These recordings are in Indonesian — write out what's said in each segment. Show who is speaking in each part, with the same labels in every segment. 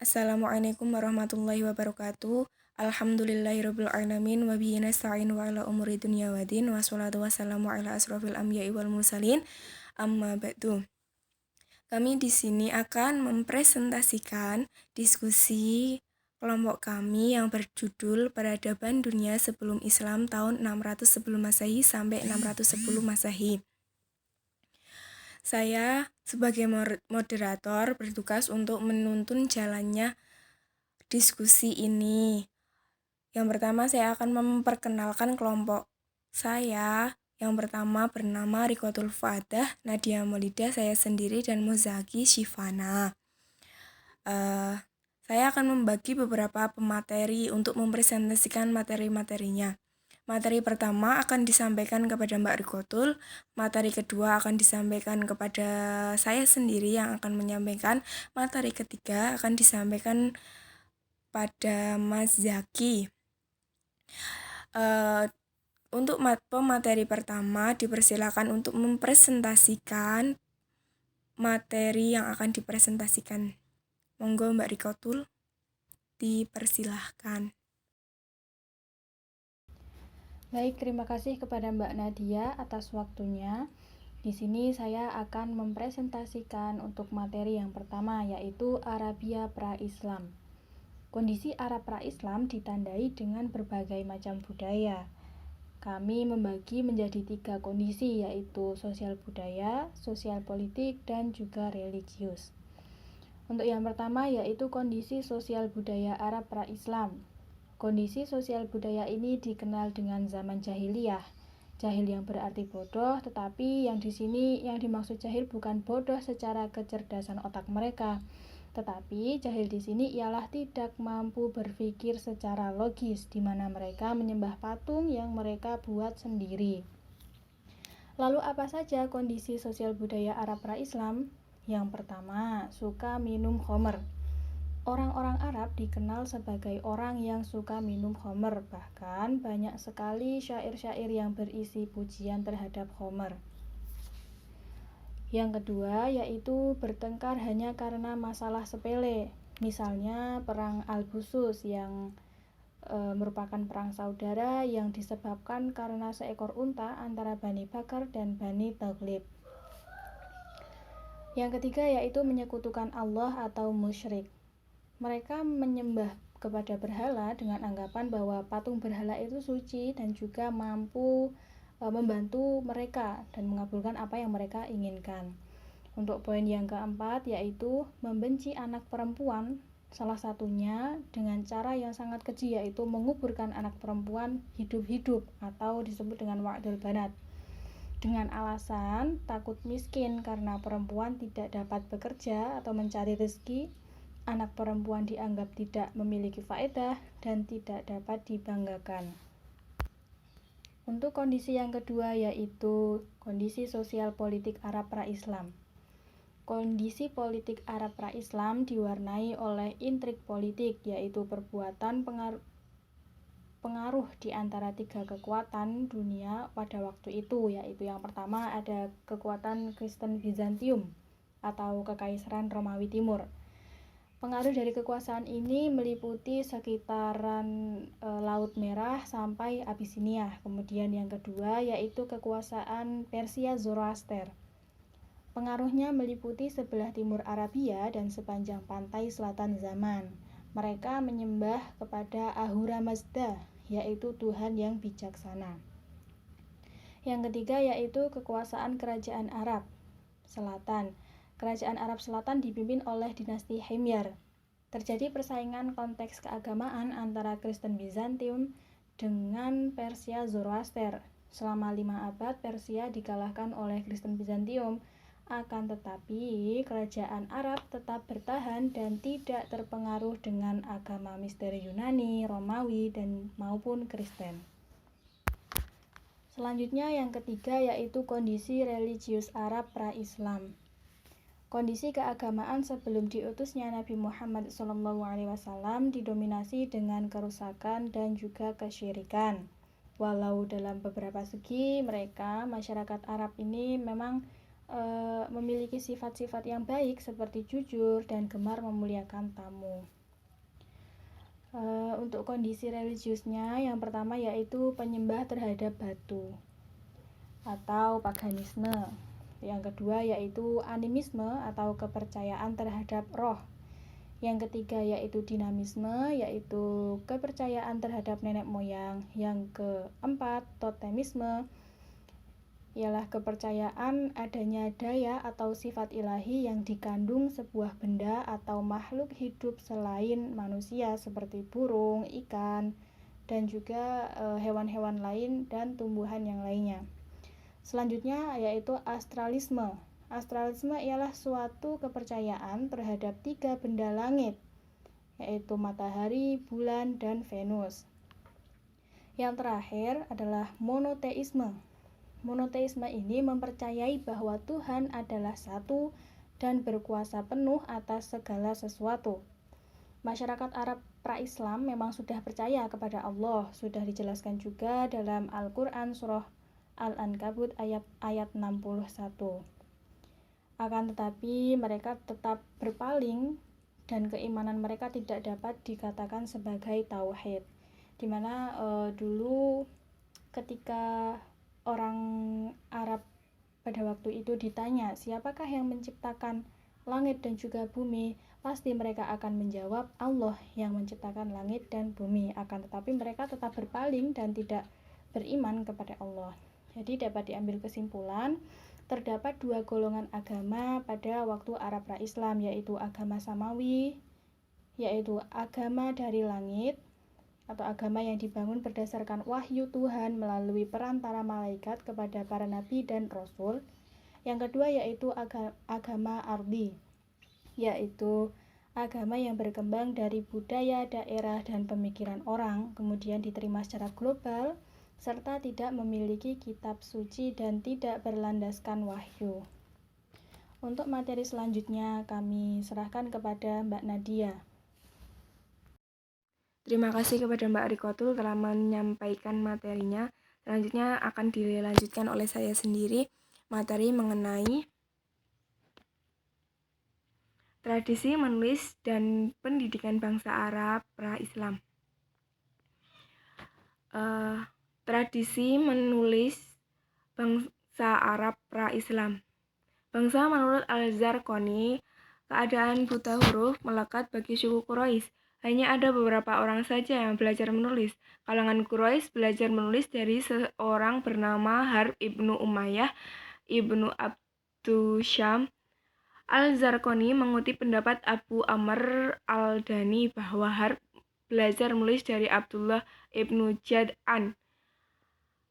Speaker 1: Assalamualaikum warahmatullahi wabarakatuh. Alhamdulillahirabbil alamin wa bihi nasta'in wa ala umuri dunya waddin wassalatu wassalamu ala asrofil anbiya'i wal mursalin. Amma ba'du. Kami di sini akan mempresentasikan diskusi kelompok kami yang berjudul Peradaban Dunia Sebelum Islam tahun 600 sebelum Masehi sampai 610 Masehi. Saya sebagai moderator bertugas untuk menuntun jalannya diskusi ini. Yang pertama saya akan memperkenalkan kelompok saya. Yang pertama bernama Rikotul Fadah, Nadia Maulida, saya sendiri, dan Muzaki Shifana. Saya akan membagi beberapa pemateri untuk mempresentasikan materi-materinya. Materi pertama akan disampaikan kepada Mbak Rikotul, materi kedua akan disampaikan kepada saya sendiri yang akan menyampaikan, materi ketiga akan disampaikan pada Mas Zaki. Untuk pemateri pertama dipersilakan untuk mempresentasikan materi yang akan dipresentasikan. Monggo Mbak Rikotul, dipersilahkan.
Speaker 2: Baik, terima kasih kepada Mbak Nadia atas waktunya. Di sini saya akan mempresentasikan untuk materi yang pertama, yaitu Arabia pra-Islam. Kondisi Arab pra-Islam ditandai dengan berbagai macam budaya. Kami membagi menjadi 3 kondisi, yaitu sosial budaya, sosial politik, dan juga religius. Untuk yang pertama yaitu kondisi sosial budaya Arab pra-Islam. Kondisi sosial budaya ini dikenal dengan zaman jahiliyah. Jahil yang berarti bodoh, tetapi yang di sini yang dimaksud jahil bukan bodoh secara kecerdasan otak mereka, tetapi jahil di sini ialah tidak mampu berpikir secara logis, di mana mereka menyembah patung yang mereka buat sendiri. Lalu apa saja kondisi sosial budaya Arab pra-Islam? Yang pertama, suka minum khamr. Orang-orang Arab dikenal sebagai orang yang suka minum khamr, bahkan banyak sekali syair-syair yang berisi pujian terhadap khamr. Yang kedua yaitu bertengkar hanya karena masalah sepele, misalnya perang Al-Busus yang merupakan perang saudara yang disebabkan karena seekor unta antara Bani Bakar dan Bani Taghlib. Yang ketiga yaitu menyekutukan Allah atau musyrik. Mereka menyembah kepada berhala dengan anggapan bahwa patung berhala itu suci dan juga mampu membantu mereka dan mengabulkan apa yang mereka inginkan. Untuk poin yang keempat yaitu membenci anak perempuan, salah satunya dengan cara yang sangat keji, yaitu menguburkan anak perempuan hidup-hidup atau disebut dengan wa'dul banat, dengan alasan takut miskin karena perempuan tidak dapat bekerja atau mencari rezeki. Anak perempuan dianggap tidak memiliki faedah dan tidak dapat dibanggakan. Untuk kondisi yang kedua yaitu kondisi sosial politik Arab pra-Islam. Kondisi politik Arab pra-Islam diwarnai oleh intrik politik, yaitu perbuatan pengaruh di antara 3 kekuatan dunia pada waktu itu, yaitu yang pertama ada kekuatan Kristen Bizantium atau Kekaisaran Romawi Timur. Pengaruh dari kekuasaan ini meliputi sekitaran Laut Merah sampai Abisinia. Kemudian yang kedua yaitu kekuasaan Persia Zoroaster. Pengaruhnya meliputi sebelah timur Arabia dan sepanjang pantai selatan Zaman. Mereka menyembah kepada Ahura Mazda, yaitu Tuhan yang bijaksana. Yang ketiga yaitu kekuasaan Kerajaan Arab Selatan. Kerajaan Arab Selatan dipimpin oleh dinasti Himyar. Terjadi persaingan konteks keagamaan antara Kristen Bizantium dengan Persia Zoroaster. Selama 5 abad Persia dikalahkan oleh Kristen Bizantium, akan tetapi kerajaan Arab tetap bertahan dan tidak terpengaruh dengan agama misteri Yunani, Romawi, dan maupun Kristen. Selanjutnya yang ketiga yaitu kondisi religius Arab pra-Islam. Kondisi keagamaan sebelum diutusnya Nabi Muhammad SAW didominasi dengan kerusakan dan juga kesyirikan. Walau dalam beberapa segi mereka, masyarakat Arab ini memang memiliki sifat-sifat yang baik seperti jujur dan gemar memuliakan tamu. Untuk kondisi religiusnya, yang pertama yaitu penyembah terhadap batu atau paganisme. Yang kedua yaitu animisme atau kepercayaan terhadap roh. Yang ketiga yaitu dinamisme, yaitu kepercayaan terhadap nenek moyang. Yang keempat, totemisme, ialah kepercayaan adanya daya atau sifat ilahi yang dikandung sebuah benda atau makhluk hidup selain manusia seperti burung, ikan, dan juga hewan-hewan lain dan tumbuhan yang lainnya. Selanjutnya yaitu astralisme. Astralisme ialah suatu kepercayaan terhadap 3 benda langit, yaitu matahari, bulan, dan Venus. Yang terakhir adalah monoteisme. Monoteisme ini mempercayai bahwa Tuhan adalah satu dan berkuasa penuh atas segala sesuatu. Masyarakat Arab pra-Islam memang sudah percaya kepada Allah, sudah dijelaskan juga dalam Al-Quran surah Al-Ankabut ayat 61. Akan tetapi mereka tetap berpaling dan keimanan mereka tidak dapat dikatakan sebagai tauhid. Dimana dulu ketika orang Arab pada waktu itu ditanya siapakah yang menciptakan langit dan juga bumi, pasti mereka akan menjawab Allah yang menciptakan langit dan bumi. Akan tetapi mereka tetap berpaling dan tidak beriman kepada Allah. Jadi dapat diambil kesimpulan, terdapat 2 golongan agama pada waktu Arab pra-Islam, yaitu agama samawi, yaitu agama dari langit, atau agama yang dibangun berdasarkan wahyu Tuhan melalui perantara malaikat kepada para nabi dan rasul. Yang kedua yaitu agama ardi, yaitu agama yang berkembang dari budaya, daerah, dan pemikiran orang, kemudian diterima secara global, serta tidak memiliki kitab suci dan tidak berlandaskan wahyu. Untuk materi selanjutnya kami serahkan kepada Mbak Nadia.
Speaker 1: Terima kasih kepada Mbak Rikotul telah menyampaikan materinya. Selanjutnya akan dilanjutkan oleh saya sendiri, materi mengenai tradisi menulis dan pendidikan bangsa Arab pra-Islam. Tradisi menulis bangsa Arab pra-Islam. Bangsa menurut Al-Zarqani, keadaan buta huruf melekat bagi suku Quraisy. Hanya ada beberapa orang saja yang belajar menulis. Kalangan Quraisy belajar menulis dari seorang bernama Harb ibnu Umayyah ibnu Abdusyam. Al-Zarqani mengutip pendapat Abu Amr al-Dani bahwa Harb belajar menulis dari Abdullah ibnu Jad'an.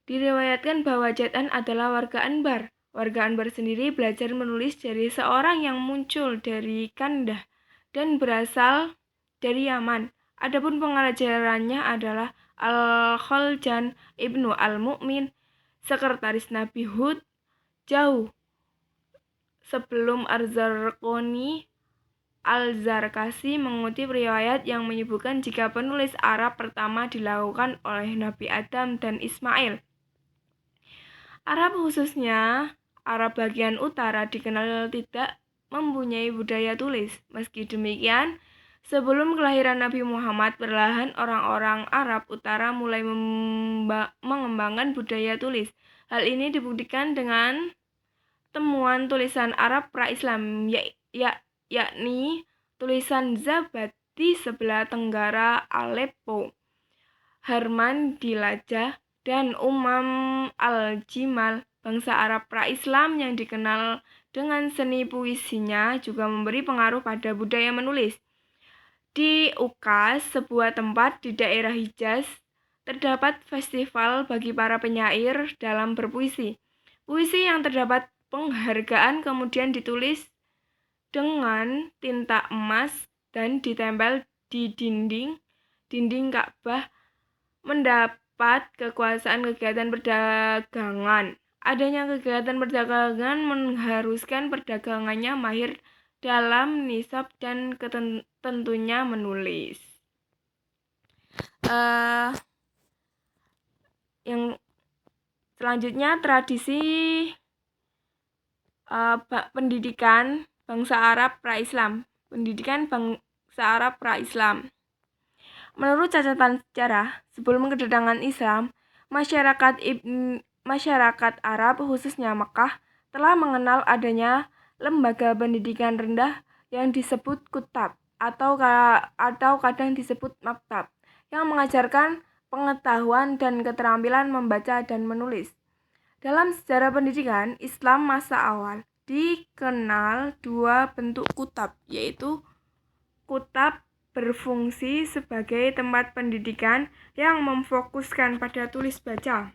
Speaker 1: Diriwayatkan bahwa Jad'an adalah warga Anbar. Warga Anbar sendiri belajar menulis dari seorang yang muncul dari Kandah dan berasal dari Yaman. Adapun pengajarannya adalah Al-Khaljan ibnu Al-Mu'min, sekretaris Nabi Hud, jauh sebelum Al-Zarqani. Al-Zarkasi mengutip riwayat yang menyebutkan jika penulis Arab pertama dilakukan oleh Nabi Adam dan Ismail. Arab khususnya Arab bagian utara dikenal tidak mempunyai budaya tulis. Meski demikian, sebelum kelahiran Nabi Muhammad, perlahan orang-orang Arab utara mulai mengembangkan budaya tulis. Hal ini dibuktikan dengan temuan tulisan Arab pra-Islam, yakni tulisan Zabat di sebelah tenggara Aleppo, Harman di Lajah, dan al-Jimal. Bangsa Arab pra-Islam yang dikenal dengan seni puisinya juga memberi pengaruh pada budaya menulis. Di Ukaz, sebuah tempat di daerah Hijaz, terdapat festival bagi para penyair dalam berpuisi. Puisi yang terdapat penghargaan kemudian ditulis dengan tinta emas dan ditempel di dinding Ka'bah, mendapat kekuasaan kegiatan perdagangan. Adanya kegiatan perdagangan mengharuskan perdagangannya mahir dalam nisab dan tentunya menulis. Yang selanjutnya tradisi Pendidikan bangsa Arab pra-Islam. Pendidikan bangsa Arab pra-Islam. Menurut catatan sejarah, sebelum kedatangan Islam, masyarakat Arab khususnya Makkah telah mengenal adanya lembaga pendidikan rendah yang disebut kutab atau kadang disebut maktab yang mengajarkan pengetahuan dan keterampilan membaca dan menulis. Dalam sejarah pendidikan Islam masa awal dikenal dua bentuk kutab, yaitu kutab berfungsi sebagai tempat pendidikan yang memfokuskan pada tulis baca.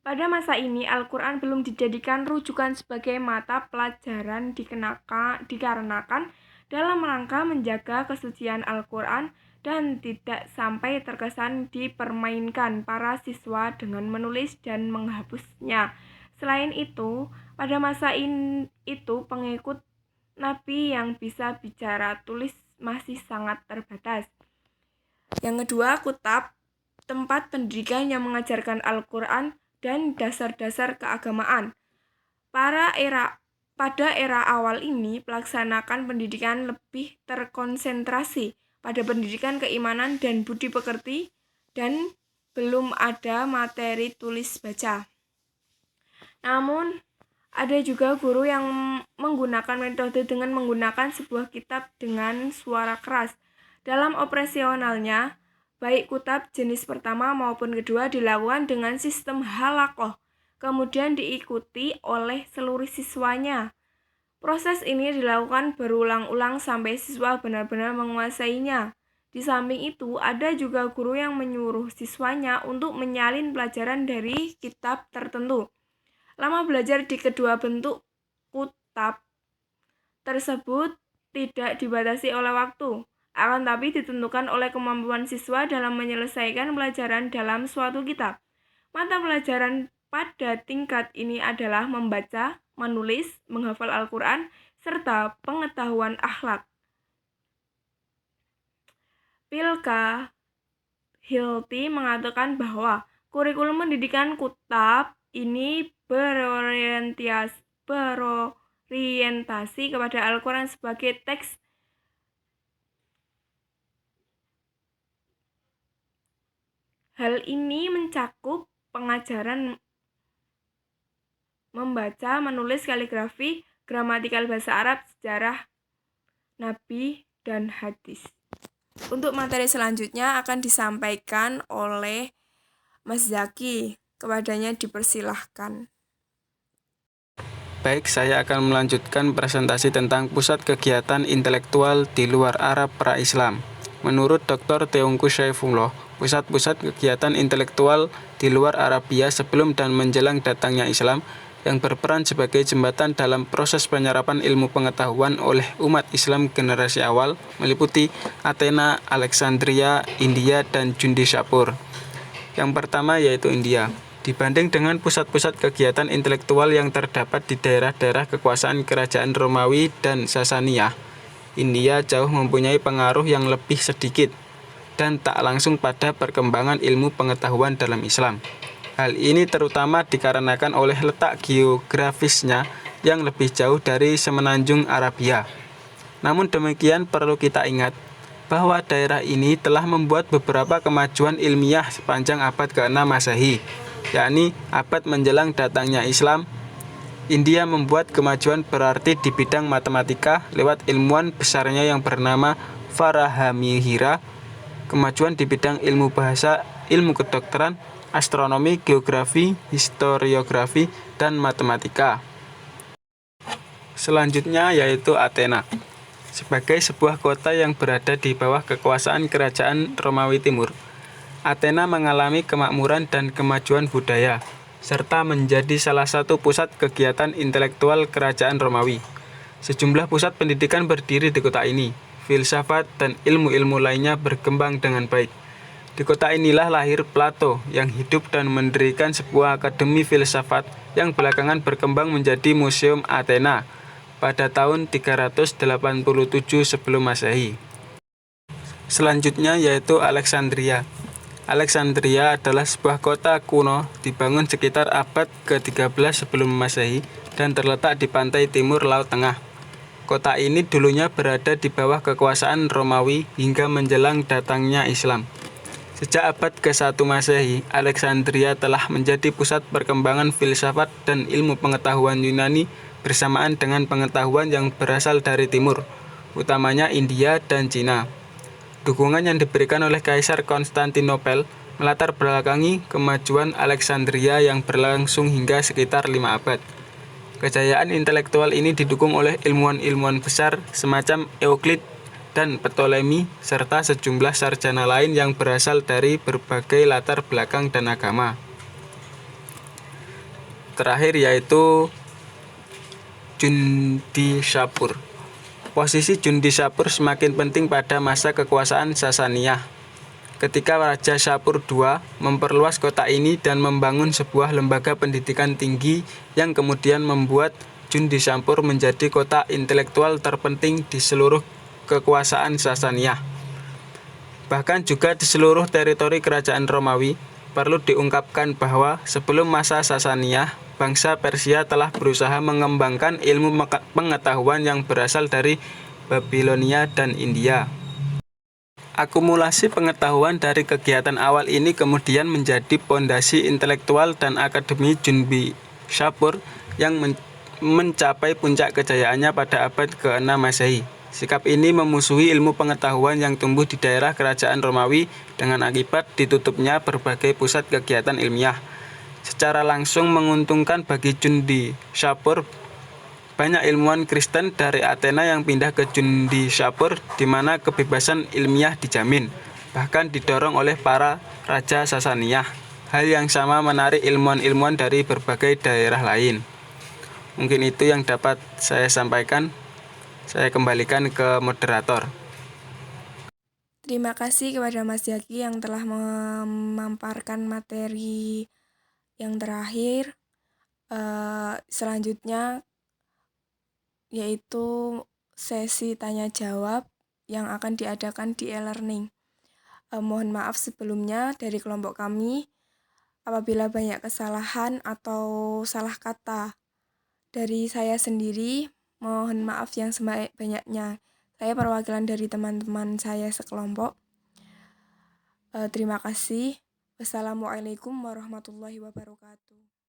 Speaker 1: Pada masa ini, Al-Quran belum dijadikan rujukan sebagai mata pelajaran dikarenakan dalam rangka menjaga kesucian Al-Quran dan tidak sampai terkesan dipermainkan para siswa dengan menulis dan menghapusnya. Selain itu, pada masa itu pengikut Nabi yang bisa bicara tulis masih sangat terbatas. Yang kedua, kutab, tempat pendidikan yang mengajarkan Al-Quran dan dasar-dasar keagamaan. Pada era awal ini, pelaksanakan pendidikan lebih terkonsentrasi pada pendidikan keimanan dan budi pekerti dan belum ada materi tulis baca. Namun, ada juga guru yang menggunakan metode dengan menggunakan sebuah kitab dengan suara keras. Dalam operasionalnya, baik kutab jenis pertama maupun kedua dilakukan dengan sistem halakoh, kemudian diikuti oleh seluruh siswanya. Proses ini dilakukan berulang-ulang sampai siswa benar-benar menguasainya. Di samping itu, ada juga guru yang menyuruh siswanya untuk menyalin pelajaran dari kitab tertentu. Lama belajar di kedua bentuk kutab tersebut tidak dibatasi oleh waktu, akan tapi ditentukan oleh kemampuan siswa dalam menyelesaikan pelajaran dalam suatu kitab. Mata pelajaran pada tingkat ini adalah membaca, menulis, menghafal Al-Quran, serta pengetahuan akhlak. Pilka Hilti mengatakan bahwa kurikulum pendidikan kutab ini berorientasi kepada Al-Quran sebagai teks. Hal ini mencakup pengajaran membaca, menulis, kaligrafi, gramatikal bahasa Arab, sejarah Nabi, dan hadis. Untuk materi selanjutnya akan disampaikan oleh Mas Zaki. Kepadanya dipersilahkan.
Speaker 3: Baik, saya akan melanjutkan presentasi tentang pusat kegiatan intelektual di luar Arab pra-Islam. Menurut Dr. Teungku Syaifullah, pusat-pusat kegiatan intelektual di luar Arabia sebelum dan menjelang datangnya Islam yang berperan sebagai jembatan dalam proses penyerapan ilmu pengetahuan oleh umat Islam generasi awal meliputi Athena, Alexandria, India, dan Jundishapur. Yang pertama yaitu India. Dibanding dengan pusat-pusat kegiatan intelektual yang terdapat di daerah-daerah kekuasaan kerajaan Romawi dan Sasaniyah, India jauh mempunyai pengaruh yang lebih sedikit dan tak langsung pada perkembangan ilmu pengetahuan dalam Islam. Hal ini terutama dikarenakan oleh letak geografisnya yang lebih jauh dari semenanjung Arabia. Namun demikian perlu kita ingat bahwa daerah ini telah membuat beberapa kemajuan ilmiah sepanjang abad ke-6 Masehi, yakni abad menjelang datangnya Islam. India membuat kemajuan berarti di bidang matematika lewat ilmuwan besarnya yang bernama Varahamihira, kemajuan di bidang ilmu bahasa, ilmu kedokteran, astronomi, geografi, historiografi, dan matematika. Selanjutnya yaitu Athena. Sebagai sebuah kota yang berada di bawah kekuasaan kerajaan Romawi Timur, Athena mengalami kemakmuran dan kemajuan budaya, serta menjadi salah satu pusat kegiatan intelektual kerajaan Romawi. Sejumlah pusat pendidikan berdiri di kota ini. Filsafat dan ilmu-ilmu lainnya berkembang dengan baik. Di kota inilah lahir Plato yang hidup dan mendirikan sebuah akademi filsafat yang belakangan berkembang menjadi Museum Athena pada tahun 387 sebelum Masehi. selanjutnya yaitu Alexandria. Alexandria adalah sebuah kota kuno dibangun sekitar abad ke-13 sebelum Masehi dan terletak di pantai timur Laut Tengah. Kota ini dulunya berada di bawah kekuasaan Romawi hingga menjelang datangnya Islam. Sejak abad ke-1 Masehi, Alexandria telah menjadi pusat perkembangan filsafat dan ilmu pengetahuan Yunani bersamaan dengan pengetahuan yang berasal dari timur, utamanya India dan Cina. Dukungan yang diberikan oleh Kaisar Konstantinopel melatar belakangi kemajuan Alexandria yang berlangsung hingga sekitar 5 abad. Kejayaan intelektual ini didukung oleh ilmuwan-ilmuwan besar semacam Euclid dan Ptolemy, serta sejumlah sarjana lain yang berasal dari berbagai latar belakang dan agama. Terakhir yaitu Jundi Shapur. Posisi Jundi Shapur semakin penting pada masa kekuasaan Sasaniyah, ketika Raja Shapur II memperluas kota ini dan membangun sebuah lembaga pendidikan tinggi yang kemudian membuat Jundi Shapur menjadi kota intelektual terpenting di seluruh kekuasaan Sasaniyah. Bahkan juga di seluruh teritori kerajaan Romawi. Perlu diungkapkan bahwa sebelum masa Sasaniyah, bangsa Persia telah berusaha mengembangkan ilmu pengetahuan yang berasal dari Babilonia dan India. Akumulasi pengetahuan dari kegiatan awal ini kemudian menjadi pondasi intelektual dan akademi Jundi Shapur yang mencapai puncak kejayaannya pada abad ke-6 Masehi. Sikap ini memusuhi ilmu pengetahuan yang tumbuh di daerah kerajaan Romawi dengan akibat ditutupnya berbagai pusat kegiatan ilmiah. Secara langsung menguntungkan bagi Jundi Shapur. Banyak ilmuwan Kristen dari Athena yang pindah ke Jundi Shapur, di mana kebebasan ilmiah dijamin, bahkan didorong oleh para raja Sasaniyah. Hal yang sama menarik ilmuwan-ilmuwan dari berbagai daerah lain. Mungkin itu yang dapat saya sampaikan. Saya kembalikan ke moderator.
Speaker 1: Terima kasih kepada Mas Zaki yang telah memaparkan materi yang terakhir. Selanjutnya yaitu sesi tanya jawab yang akan diadakan di e-learning. Mohon maaf sebelumnya dari kelompok kami apabila banyak kesalahan atau salah kata dari saya sendiri. Mohon maaf yang sebanyak-banyaknya. Saya perwakilan dari teman-teman saya sekelompok. Terima kasih. Wassalamualaikum warahmatullahi wabarakatuh.